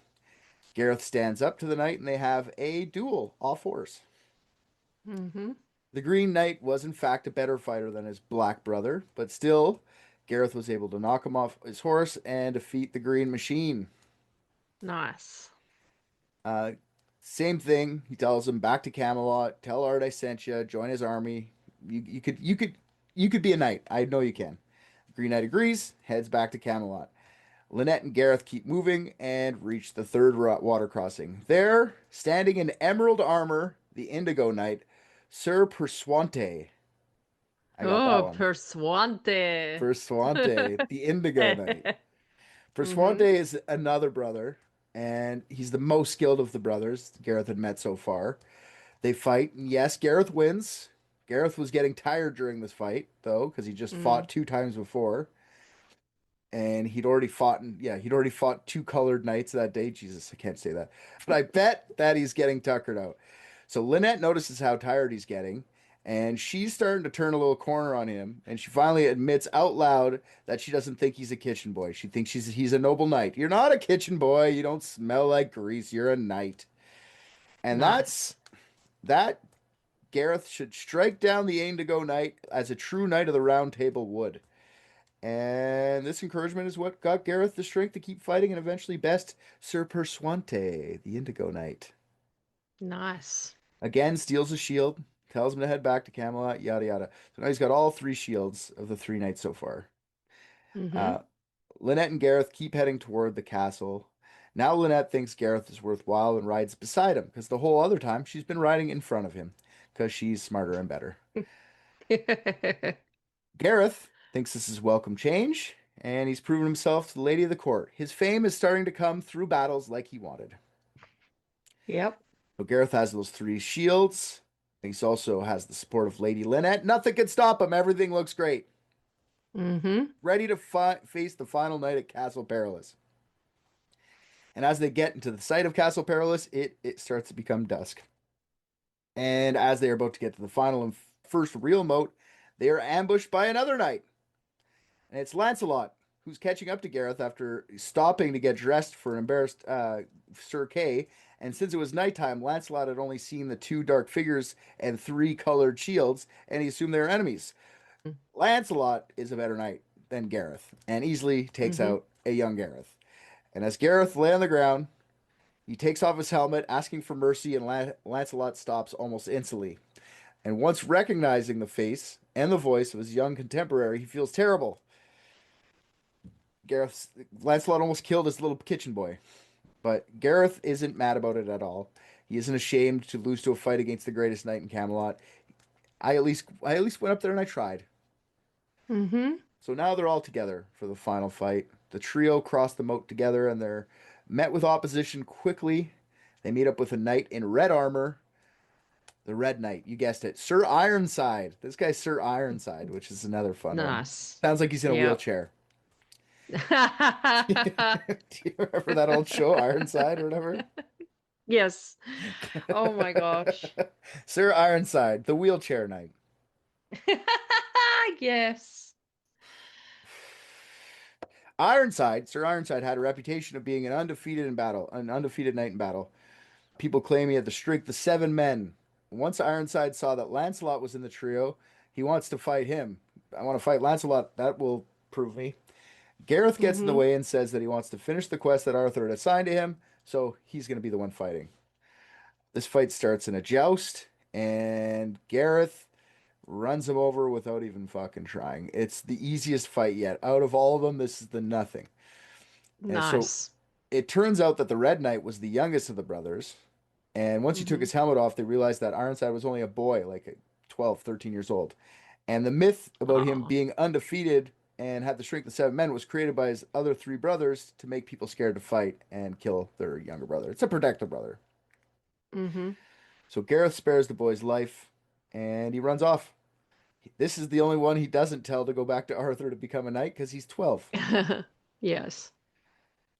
Gareth stands up to the knight and they have a duel, all fours. Mm-hmm. The Green Knight was in fact a better fighter than his black brother, but still, Gareth was able to knock him off his horse and defeat the Green Machine. Nice. Same thing. He tells him back to Camelot. Tell Art I sent you. Join his army. You could be a knight. I know you can. Green Knight agrees. Heads back to Camelot. Lynette and Gareth keep moving and reach the third water crossing. There, standing in emerald armor, the Indigo Knight, Sir Persuante. I got that one. Persuante. Persuante, the Indigo Knight. Persuante is another brother, and he's the most skilled of the brothers Gareth had met so far. They fight, and yes, Gareth wins. Gareth was getting tired during this fight, though, because he just fought 2 times before. And he'd already fought 2 colored knights that day. Jesus, I can't say that. But I bet that he's getting tuckered out. So Lynette notices how tired he's getting, and she's starting to turn a little corner on him, and she finally admits out loud that she doesn't think he's a kitchen boy. She thinks he's a noble knight. You're not a kitchen boy. You don't smell like grease. You're a knight. And Nice. that Gareth should strike down the Indigo Knight as a true knight of the Round Table would. And this encouragement is what got Gareth the strength to keep fighting and eventually best Sir Persuante, the Indigo Knight. Nice. Again, steals a shield, tells him to head back to Camelot, yada yada. So now he's got all 3 shields of the 3 knights so far. Lynette and Gareth keep heading toward the castle. Now Lynette thinks Gareth is worthwhile and rides beside him, because the whole other time she's been riding in front of him, because she's smarter and better. Gareth thinks this is welcome change, and he's proven himself to the lady of the court. His fame is starting to come through battles like he wanted. Yep. So Gareth has those 3 shields. He also has the support of Lady Lynette. Nothing can stop him. Everything looks great. Mm-hmm. Ready to face the final night at Castle Perilous. And as they get into the site of Castle Perilous, it starts to become dusk. And as they are about to get to the final and first real moat, they are ambushed by another knight. And it's Lancelot, who's catching up to Gareth after stopping to get dressed for an embarrassed Sir Kay. And since it was nighttime, Lancelot had only seen the 2 dark figures and 3 colored shields, and he assumed they were enemies. Lancelot is a better knight than Gareth, and easily takes out a young Gareth. And as Gareth lay on the ground, he takes off his helmet, asking for mercy, and Lancelot stops almost instantly. And once recognizing the face and the voice of his young contemporary, he feels terrible. Lancelot almost killed his little kitchen boy. But Gareth isn't mad about it at all. He isn't ashamed to lose to a fight against the greatest knight in Camelot. I at least went up there and I tried. Mm-hmm. So now they're all together for the final fight. The trio cross the moat together and they're met with opposition quickly. They meet up with a knight in red armor. The Red Knight, you guessed it. Sir Ironside. This guy's Sir Ironside, which is another fun one. Nice. Sounds like he's in a wheelchair. Do you remember that old show, Ironside, or whatever? Yes. Oh my gosh. Sir Ironside, the wheelchair knight. Yes. Sir Ironside had a reputation of being an undefeated knight in battle. People claim he had the strength of 7 men. Once Ironside saw that Lancelot was in the trio, he wants to fight him. I want to fight Lancelot. That will prove me. Gareth gets in the way and says that he wants to finish the quest that Arthur had assigned to him, so he's going to be the one fighting. This fight starts in a joust, and Gareth runs him over without even fucking trying. It's the easiest fight yet. Out of all of them, this is the nothing. Nice. And so it turns out that the Red Knight was the youngest of the brothers, and once he took his helmet off, they realized that Ironside was only a boy, like 12, 13 years old. And the myth about him being undefeated and had the strength of 7 men was created by his other 3 brothers to make people scared to fight and kill their younger brother. It's a protective brother. Mm-hmm. So Gareth spares the boy's life, and he runs off. This is the only one he doesn't tell to go back to Arthur to become a knight because he's 12. Yes.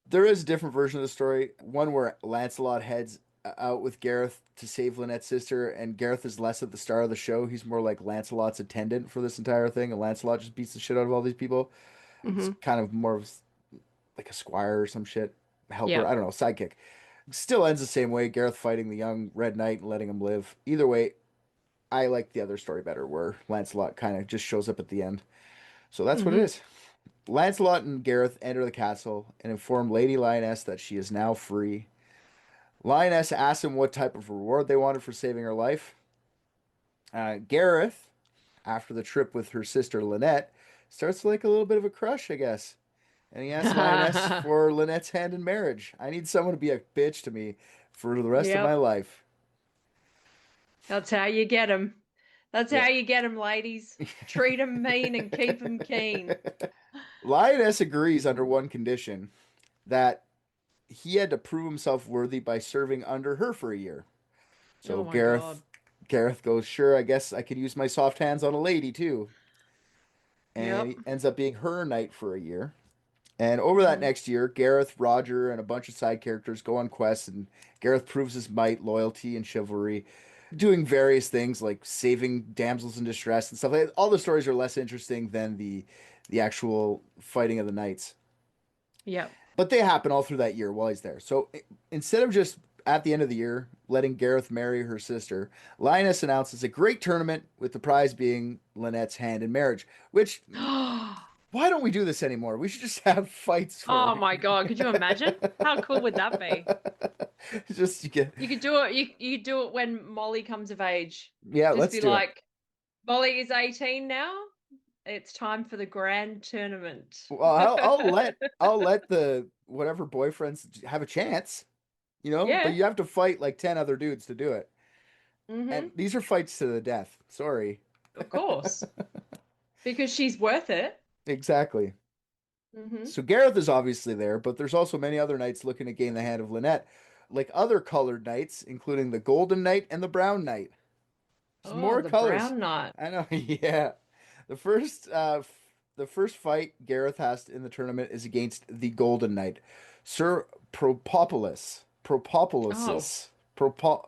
There is a different version of the story, one where Lancelot heads out with Gareth to save Lynette's sister, and Gareth is less of the star of the show. He's more like Lancelot's attendant for this entire thing, and Lancelot just beats the shit out of all these people. It's kind of more of like a squire or some shit. Helper, I don't know, sidekick. Still ends the same way, Gareth fighting the young Red Knight and letting him live. Either way, I like the other story better, where Lancelot kind of just shows up at the end. So that's what it is. Lancelot and Gareth enter the castle and inform Lady Lioness that she is now free. Lioness asks him what type of reward they wanted for saving her life. Gareth, after the trip with her sister Lynette, starts like a little bit of a crush, I guess. And he asks Lioness for Lynette's hand in marriage. I need someone to be a bitch to me for the rest of my life. That's how you get them. That's how you get them, ladies. Treat them mean and keep them keen. Lioness agrees under one condition, that he had to prove himself worthy by serving under her for a year. So Gareth goes, sure, I guess I could use my soft hands on a lady too. And he ends up being her knight for a year. And over that next year, Gareth, Roger, and a bunch of side characters go on quests, and Gareth proves his might, loyalty, and chivalry, doing various things like saving damsels in distress and stuff like that. All the stories are less interesting than the actual fighting of the knights. Yep. But they happen all through that year while he's there. So instead of just at the end of the year letting Gareth marry her sister, Lioness announces a great tournament with the prize being Lynette's hand in marriage, which... Why don't we do this anymore? We should just have fights. Oh my god! Could you imagine? How cool would that be? You could do it. You do it when Molly comes of age. Yeah, just let's be do like, Molly is 18 now. It's time for the grand tournament. Well, I'll let the whatever boyfriends have a chance, but Yeah. you have to fight like 10 other dudes to do it. And Mm-hmm. these are fights to the death. Sorry. Of course. Because she's worth it. Exactly. Mm-hmm. So Gareth is obviously there, but there's also many other knights looking to gain the hand of Lynette, like other colored knights, including the Golden Knight and the Brown Knight. There's Oh, more the colors. brown knight. I know, yeah. The first the first fight Gareth has in the tournament is against the Golden Knight, Sir Propopolis. Oh. Propopolisis. Propo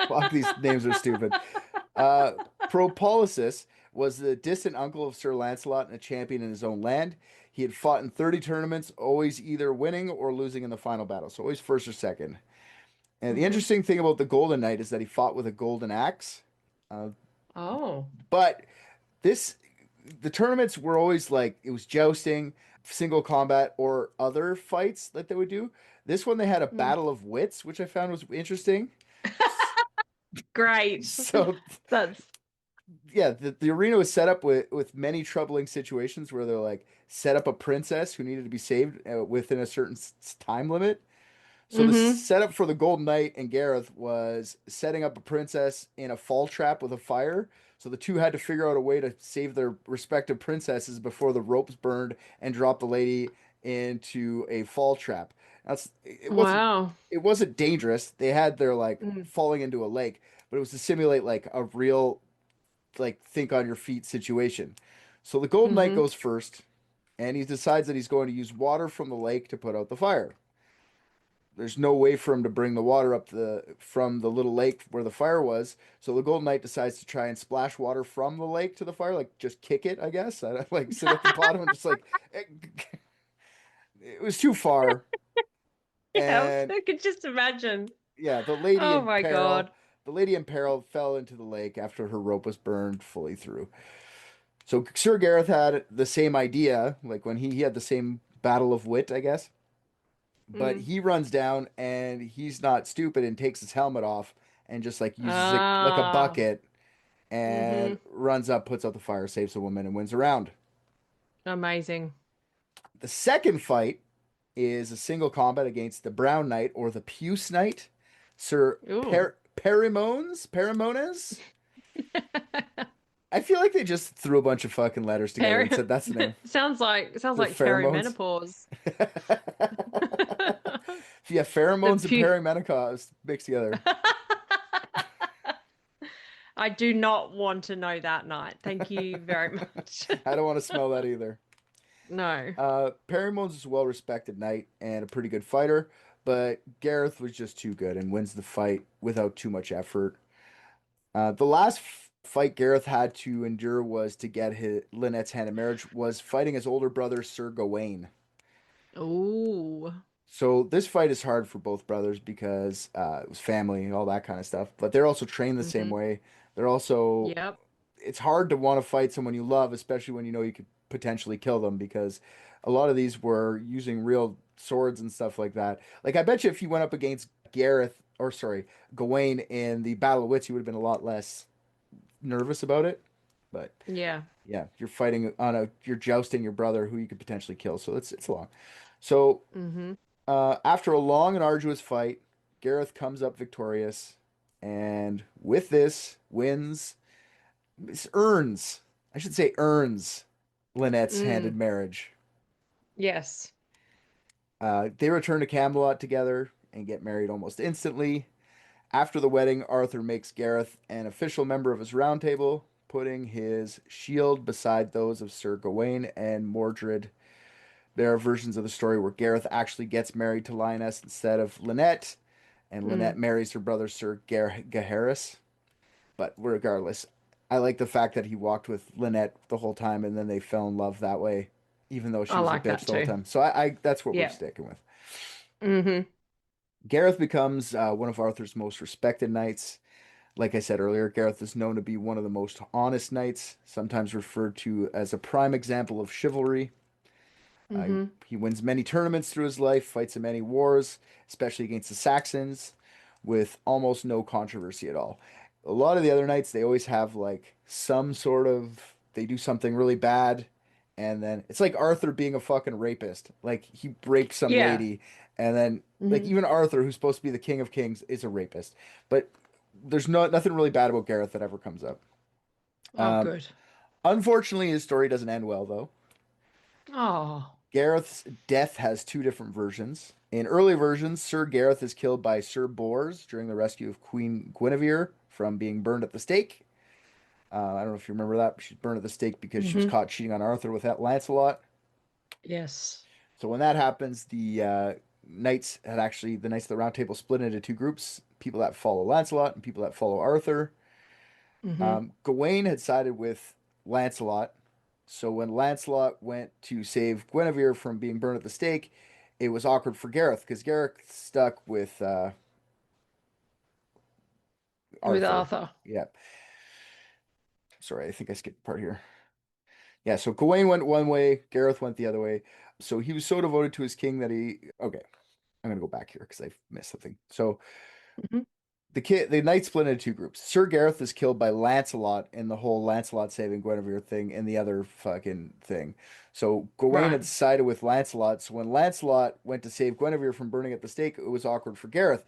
Fuck, these names are stupid. Uh, Propolysis was the distant uncle of Sir Lancelot and a champion in his own land. He had fought in 30 tournaments, always either winning or losing in the final battle, so always first or second. And the Mm-hmm. interesting thing about the Golden Knight is that he fought with a golden axe. Uh, Oh. but this, the tournaments were always like it was jousting, single combat, or other fights that they would do. This one they had a Mm. battle of wits, which I found was interesting. Great. So That's yeah, the arena was set up with many troubling situations where they're like set up a princess who needed to be saved within a certain time limit. So the mm-hmm. setup for the Golden Knight and Gareth was setting up a princess in a fall trap with a fire. So the two had to figure out a way to save their respective princesses before the ropes burned and drop the lady into a fall trap. Wow. It wasn't dangerous. They had their like Mm. falling into a lake, but it was to simulate like a real like think on your feet situation. So the Golden Knight Mm-hmm. goes first, and he decides that he's going to use water from the lake to put out the fire. There's no way for him to bring the water up the from the little lake where the fire was. So the Golden Knight decides to try and splash water from the lake to the fire, like just kick it, I guess. I like sit at the bottom and just like it was too far. Yeah, And I could just imagine. yeah, Oh my God. the lady in peril fell into the lake after her rope was burned fully through. So Sir Gareth had the same idea, like when he had the same battle of wit, I guess. But Mm. he runs down and he's not stupid and takes his helmet off and just like uses it like a Ah. bucket Mm-hmm. and runs up, puts out the fire, saves the woman, and wins a round. Amazing. The second fight is a single combat against the Brown Knight or the Puce Knight, Sir Ooh. Perimones. I feel like they just threw a bunch of fucking letters together and said that's the name. sounds like The pheromones. perimenopause. Yeah, The pheromones and pu perimenopause mixed together. I do not want to know that night. Thank you very much. I don't want to smell that either. No. Perimones is a well-respected knight and a pretty good fighter, but Gareth was just too good and wins the fight without too much effort. The last fight Gareth had to endure was to get Lynette's hand in marriage, was fighting his older brother, Sir Gawain. Ooh. So this fight is hard for both brothers because it was family and all that kind of stuff, but they're also trained the same Mm-hmm. way. They're also, Yep. it's hard to want to fight someone you love, especially when you know you could potentially kill them because a lot of these were using real swords and stuff like that. Like I bet you if you went up against Gawain in the Battle of Wits, you would have been a lot less nervous about it. But Yeah. yeah, you're jousting your brother who you could potentially kill. So it's long. So Mm-hmm. after a long and arduous fight, Gareth comes up victorious, and with this wins, earns, I should say, earns Lynette's hand Mm. in marriage. Yes. They return to Camelot together and get married almost instantly. After the wedding, Arthur makes Gareth an official member of his round table, putting his shield beside those of Sir Gawain and Mordred. There are versions of the story where Gareth actually gets married to Lioness instead of Lynette, and Mm. Lynette marries her brother Sir Gaheris. But regardless, I like the fact that he walked with Lynette the whole time, and then they fell in love that way, even though she I was a like bitch that the whole too. time. So I that's what we're Yeah. sticking with. Mm-hmm. Gareth becomes one of Arthur's most respected knights. Like I said earlier, Gareth is known to be one of the most honest knights, sometimes referred to as a prime example of chivalry. Mm-hmm. He wins many tournaments through his life, fights in many wars, especially against the Saxons, with almost no controversy at all. A lot of the other knights, they always have like some sort of they do something really bad, and then it's like Arthur being a fucking rapist. Like he raped some Yeah. lady, and then like Hmm. even Arthur, who's supposed to be the king of kings, is a rapist. But there's nothing really bad about Gareth that ever comes up. Oh, Um, good. Unfortunately, his story doesn't end well though. Oh. Gareth's death has two different versions. In early versions, Sir Gareth is killed by Sir Bors during the rescue of Queen Guinevere from being burned at the stake. I don't know if you remember that, but she's burned at the stake because she was Hmm. caught cheating on Arthur with that Lancelot. Yes. So when that happens, the Knights of the Round Table split into two groups: people that follow Lancelot and people that follow Arthur. Hmm. Gawain had sided with Lancelot, so when Lancelot went to save Guinevere from being burned at the stake, it was awkward for Gareth because Gareth stuck with With Arthur. Arthur. Yeah, sorry, I think I skipped a part here. Yeah, so Gawain went one way, Gareth went the other way. So he was so devoted to his king that he. Okay, I'm gonna go back here because I missed something. So Hmm. the knights split into two groups. Sir Gareth is killed by Lancelot in the whole Lancelot saving Guinevere thing and the other fucking thing. So Gawain Right. had sided with Lancelot. So when Lancelot went to save Guinevere from burning at the stake, it was awkward for Gareth.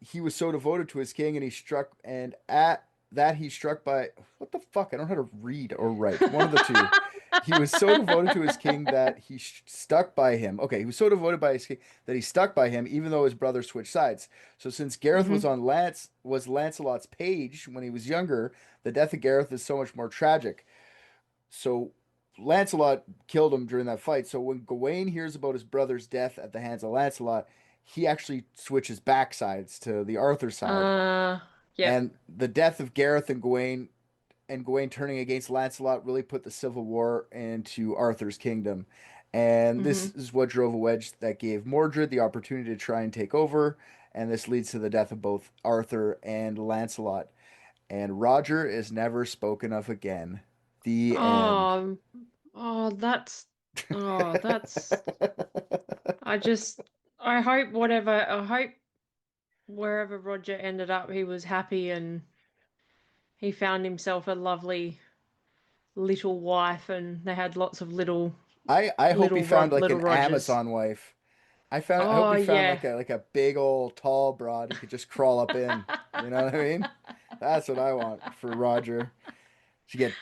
He was so devoted to his king, and he struck, and at that he struck by what the fuck? I don't know how to read or write. One of the two. He was so devoted to his king that he stuck by him. Okay, he was so devoted by his king that he stuck by him, even though his brother switched sides. So since Gareth Hmm. was on Lancelot's page when he was younger, the death of Gareth is so much more tragic. So Lancelot killed him during that fight. So when Gawain hears about his brother's death at the hands of Lancelot, he actually switches backsides to the Arthur side. Uh, yep. And the death of Gareth and Gawain turning against Lancelot really put the civil war into Arthur's kingdom. And Hmm. this is what drove a wedge that gave Mordred the opportunity to try and take over. And this leads to the death of both Arthur and Lancelot. And Roger is never spoken of again. The end. Oh, oh, that's, I just, I hope wherever Roger ended up, he was happy and he found himself a lovely little wife and they had lots of I hope he found like little an Rogers. Amazon wife. I hope Oh, he found yeah. like a big old tall broad he could just crawl up in. You know what I mean? That's what I want for Roger. To get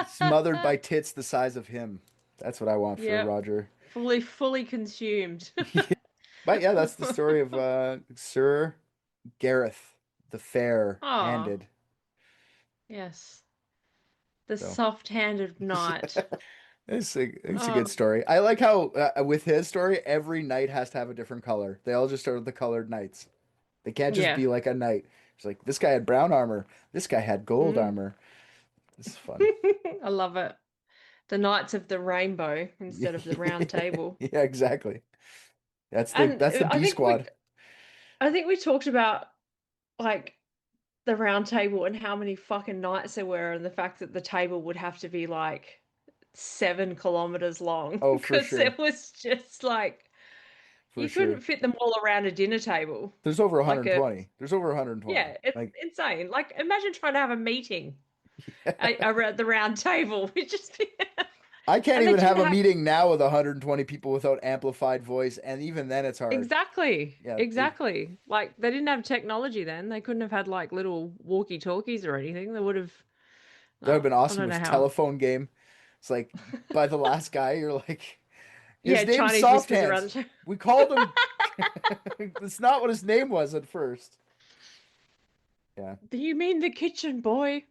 smothered by tits the size of him. That's what I want for Yep. Roger. Fully consumed. But yeah, that's the story of Sir Gareth the Oh, Fair-Handed. yes. The So soft-handed yeah, knight. it's a good Oh, story. I like how with his story, every knight has to have a different color. They all just start with the colored knights. They can't just yeah. be like a knight. It's like this guy had brown armor. This guy had gold Mm. armor. This is fun. I love it. The Knights of the Rainbow Yeah, instead of the Round Table. yeah, exactly. And That's the B squad. I think we talked about like the Round Table and how many fucking knights there were, and the fact that the table would have to be like 7 kilometers long Oh, for because sure. it was just like For you sure. couldn't fit them all around a dinner table. There's over Like a 120. There's over 120. Yeah, it's Like, insane. Like imagine trying to have a meeting yeah. around the round table. It just be, I can't and they even didn't have a have meeting now with 120 people without amplified voice, and even then it's hard. exactly, Yeah, exactly. Like they didn't have technology then. They couldn't have had like little walkie-talkies or anything. They would have. that would have Oh, been I awesome. don't It know was how. telephone game. It's like by the last guy, you're like, his Yeah, name's Chinese Soft whispers around the Hands. table. We called him. That's not what his name was at first. Yeah. Do you mean the kitchen boy?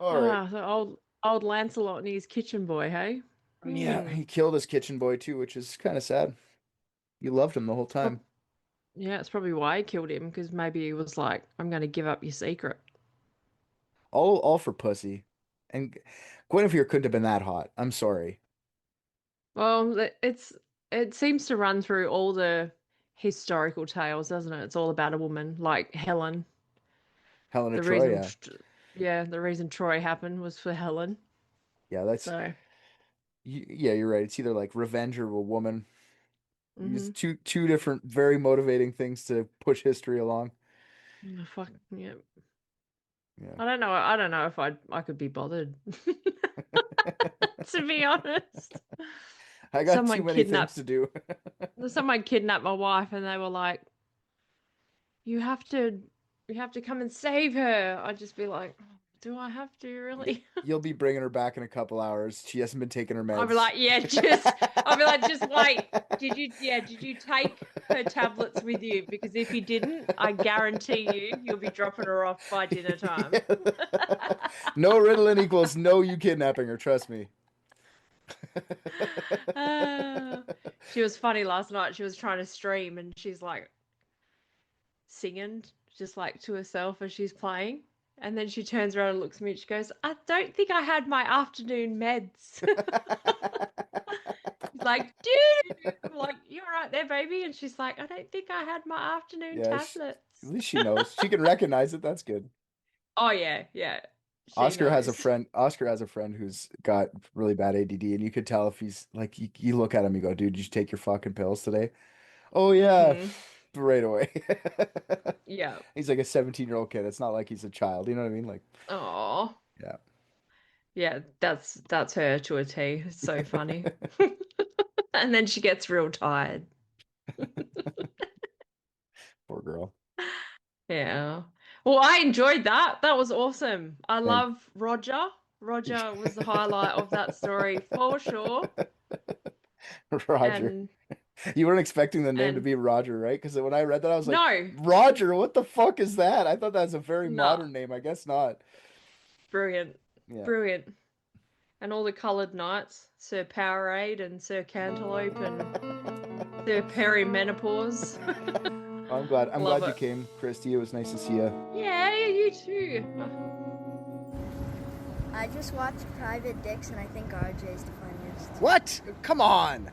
All right. Ah, the old Lancelot and his kitchen boy, hey? Yeah, Hmm. he killed his kitchen boy too, which is kind of sad. You loved him the whole time. Prob- Yeah, it's probably why he killed him because maybe he was like, "I'm going to give up your secret." All for pussy. And Guinevere couldn't have been that hot. I'm sorry. Well, it seems to run through all the historical tales, doesn't it? It's all about a woman, like Helen. Helen of The Troy, reason, yeah. yeah, the reason Troy happened was for Helen. Yeah, that's So, yeah, you're right. It's either like revenge or a woman. These hmm two different very motivating things to push history along. fuck, yeah. Yeah. I don't know. I don't know if I could be bothered. To be honest, I got someone too many things kidnapped- to do. someone kidnapped my wife, and they were like, you have to come and save her. I'd just be like, do I have to really? You'll be bringing her back in a couple hours. She hasn't been taking her meds. I'll be like, just wait. Did you take her tablets with you? Because if you didn't, I guarantee you'll be dropping her off by dinner time. No Ritalin equals no you kidnapping her, trust me. She was funny last night. She was trying to stream, and she's like singing just like to herself as she's playing. And then she turns around and looks at me and she goes, I don't think I had my afternoon meds. She's like, dude, I'm like, you're right there, baby. And she's like, I don't think I had my afternoon tablets. At least she knows. She can recognize it. That's good. Oh yeah, yeah. She Oscar has a knows. friend. Oscar has a friend who's got really bad ADD, and you could tell if he's like, you look at him, you go, dude, did you take your fucking pills today? Oh yeah, Mhm. right away. Yeah. He's like a 17-year-old kid. It's not like he's a child. You know what I mean? Like, Oh. yeah. Yeah, that's her to a T. It's so funny. And then she gets real tired. Poor girl. Yeah. Well, I enjoyed that. That was awesome. I Thank- love Roger. Roger was the highlight of that story for sure. Roger. And You weren't expecting the name to and- be Roger, right? Because when I read that, I was like, no, Roger, what the fuck is that? I thought that was a very No. modern name. I guess not. brilliant. Yeah. Brilliant. And all the coloured knights, Sir Powerade and Sir Cantaloupe and Sir Perimenopause. I'm glad. I'm Love glad you it. came, Kristy. It was nice to see you. Yeah, you too. I just watched Private Dicks and I think RJ's the funniest. What? Come on.